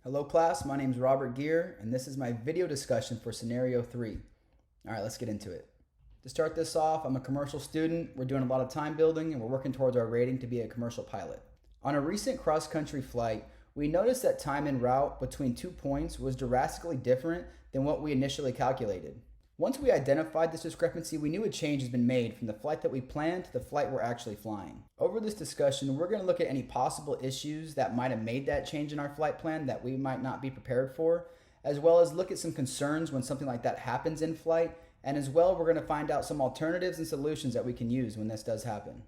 Hello class, my name is Robert Gear and this is my video discussion for scenario 3. Alright, let's get into it. To start this off, I'm a commercial student, we're doing a lot of time building and we're working towards our rating to be a commercial pilot. On a recent cross-country flight, we noticed that time en route between 2 points was drastically different than what we initially calculated. Once we identified this discrepancy, we knew a change has been made from the flight that we planned to the flight we're actually flying. Over this discussion, we're going to look at any possible issues that might have made that change in our flight plan that we might not be prepared for, as well as look at some concerns when something like that happens in flight, and as well we're going to find out some alternatives and solutions that we can use when this does happen.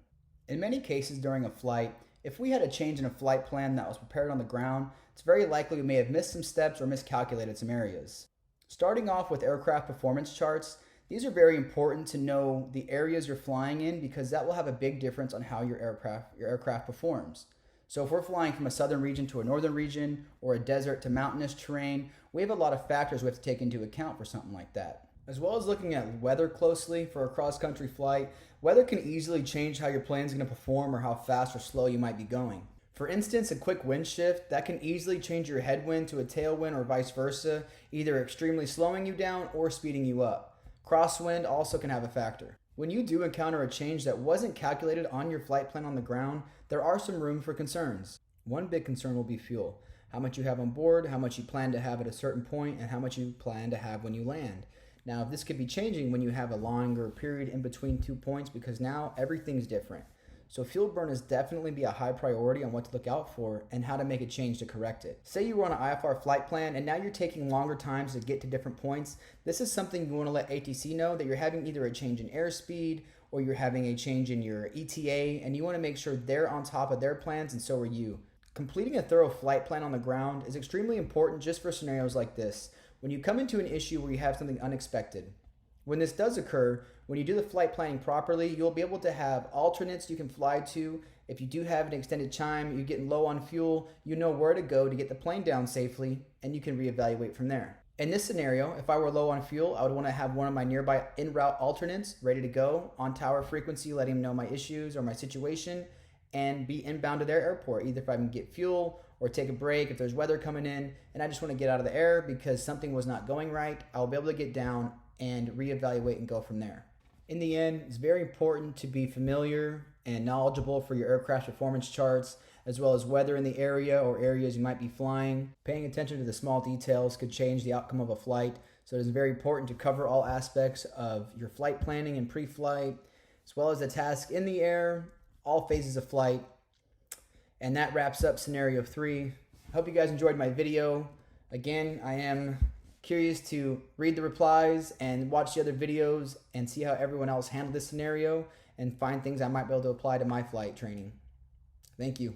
In many cases during a flight, if we had a change in a flight plan that was prepared on the ground, it's very likely we may have missed some steps or miscalculated some areas. Starting off with aircraft performance charts, these are very important to know the areas you're flying in because that will have a big difference on how your aircraft performs. So if we're flying from a southern region to a northern region or a desert to mountainous terrain, we have a lot of factors we have to take into account for something like that. As well as looking at weather closely for a cross-country flight, weather can easily change how your plane is going to perform or how fast or slow you might be going. For instance, a quick wind shift, that can easily change your headwind to a tailwind or vice versa, either extremely slowing you down or speeding you up. Crosswind also can have a factor. When you do encounter a change that wasn't calculated on your flight plan on the ground, there are some room for concerns. One big concern will be fuel. How much you have on board, how much you plan to have at a certain point, and how much you plan to have when you land. Now, this could be changing when you have a longer period in between 2 points because now everything's different. So fuel burn is definitely be a high priority on what to look out for and how to make a change to correct it. Say you were on an IFR flight plan and now you're taking longer times to get to different points. This is something you want to let ATC know that you're having either a change in airspeed or you're having a change in your ETA, and you want to make sure they're on top of their plans and so are you. Completing a thorough flight plan on the ground is extremely important just for scenarios like this, when you come into an issue where you have something unexpected. When this does occur, when you do the flight planning properly, you'll be able to have alternates you can fly to. If you do have an extended time, you're getting low on fuel, you know where to go to get the plane down safely, and you can reevaluate from there. In this scenario, if I were low on fuel, I would want to have one of my nearby en route alternates ready to go on tower frequency, letting them know my issues or my situation, and be inbound to their airport, either if I can get fuel or take a break if there's weather coming in, and I just want to get out of the air because something was not going right. I'll be able to get down and reevaluate and go from there. In the end, it's very important to be familiar and knowledgeable for your aircraft performance charts, as well as weather in the area or areas you might be flying. Paying attention to the small details could change the outcome of a flight, so it is very important to cover all aspects of your flight planning and pre-flight, as well as the task in the air, all phases of flight. And that wraps up scenario 3. I hope you guys enjoyed my video. Again, I am curious to read the replies and watch the other videos and see how everyone else handled this scenario and find things I might be able to apply to my flight training. Thank you.